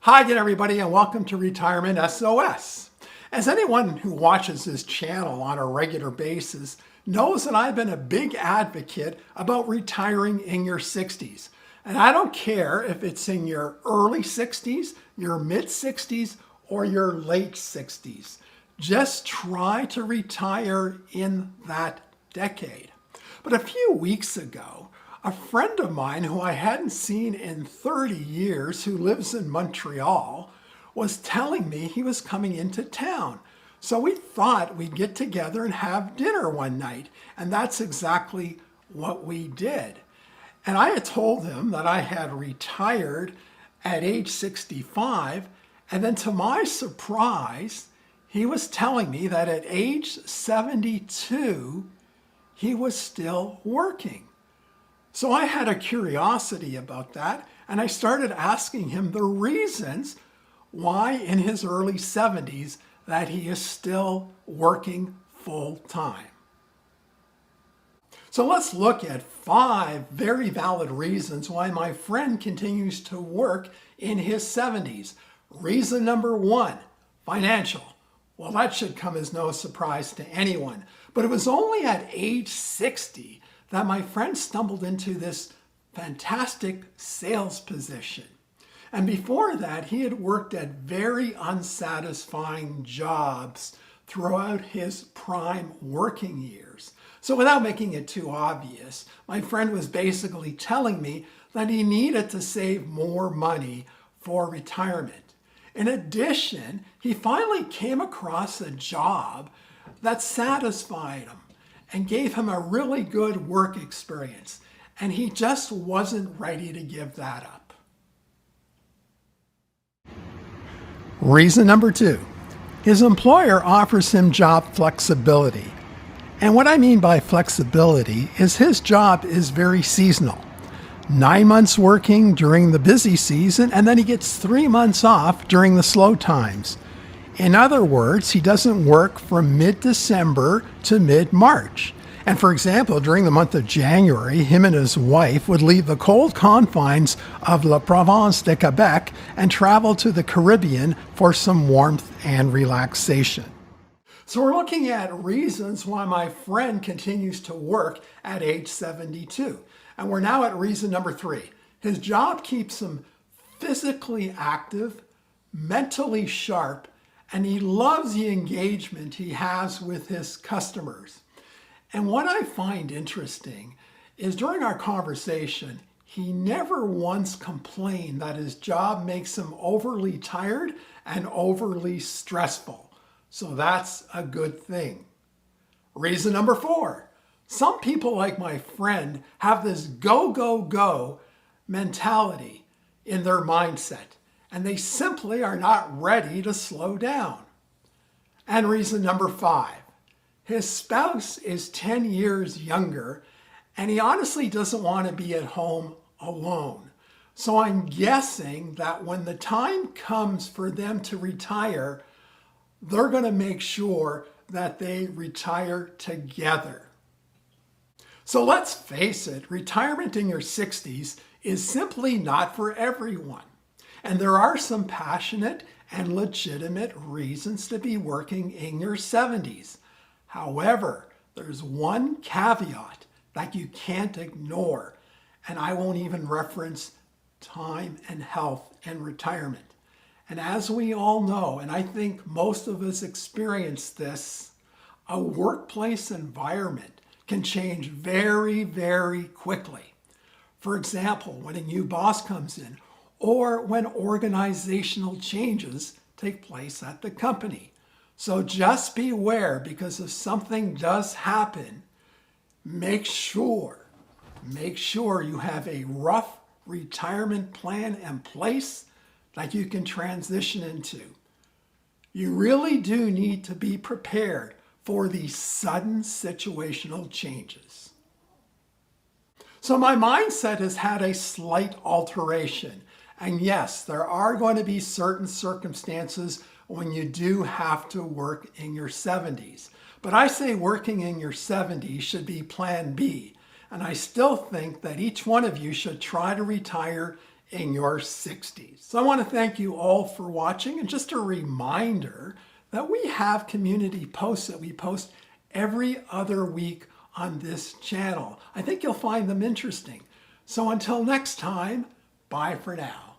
Hi again, everybody, and welcome to Retirement SOS. As anyone who watches this channel on a regular basis knows that I've been a big advocate about retiring in your 60s. And I don't care if it's in your early 60s, your mid 60s, or your late 60s. Just try to retire in that decade. But a few weeks ago, a friend of mine who I hadn't seen in 30 years, who lives in Montreal, was telling me he was coming into town. So we thought we'd get together and have dinner one night, and that's exactly what we did. And I had told him that I had retired at age 65, and then to my surprise, he was telling me that at age 72, he was still working. So I had a curiosity about that, and I started asking him the reasons why in his early 70s that he is still working full time. So let's look at 5 very valid reasons why my friend continues to work in his 70s. Reason number 1, financial. Well, that should come as no surprise to anyone, but it was only at age 60 that my friend stumbled into this fantastic sales position. And before that, he had worked at very unsatisfying jobs throughout his prime working years. So without making it too obvious, my friend was basically telling me that he needed to save more money for retirement. In addition, he finally came across a job that satisfied him and gave him a really good work experience, and he just wasn't ready to give that up. Reason number 2, his employer offers him job flexibility. And what I mean by flexibility is his job is very seasonal. 9 months working during the busy season, and then he gets 3 months off during the slow times. In other words, he doesn't work from mid-December to mid-March. And for example, during the month of January, him and his wife would leave the cold confines of La Provence de Quebec and travel to the Caribbean for some warmth and relaxation. So we're looking at reasons why my friend continues to work at age 72. And we're now at reason number 3. His job keeps him physically active, mentally sharp, and he loves the engagement he has with his customers. And what I find interesting is during our conversation, he never once complained that his job makes him overly tired and overly stressful. So that's a good thing. Reason number 4. Some people like my friend have this go, go, go mentality in their mindset, and they simply are not ready to slow down. And reason number 5, his spouse is 10 years younger, and he honestly doesn't want to be at home alone. So I'm guessing that when the time comes for them to retire, they're going to make sure that they retire together. So let's face it, retirement in your 60s is simply not for everyone. And there are some passionate and legitimate reasons to be working in your 70s. However, there's one caveat that you can't ignore, and I won't even reference time and health and retirement. And as we all know, and I think most of us experience this, a workplace environment can change very, very quickly. For example, when a new boss comes in, or when organizational changes take place at the company. So just beware, because if something does happen, make sure you have a rough retirement plan in place that you can transition into. You really do need to be prepared for these sudden situational changes. So my mindset has had a slight alteration. And yes, there are going to be certain circumstances when you do have to work in your 70s. But I say working in your 70s should be plan B. And I still think that each one of you should try to retire in your 60s. So I want to thank you all for watching, and just a reminder that we have community posts that we post every other week on this channel. I think you'll find them interesting. So until next time, bye for now.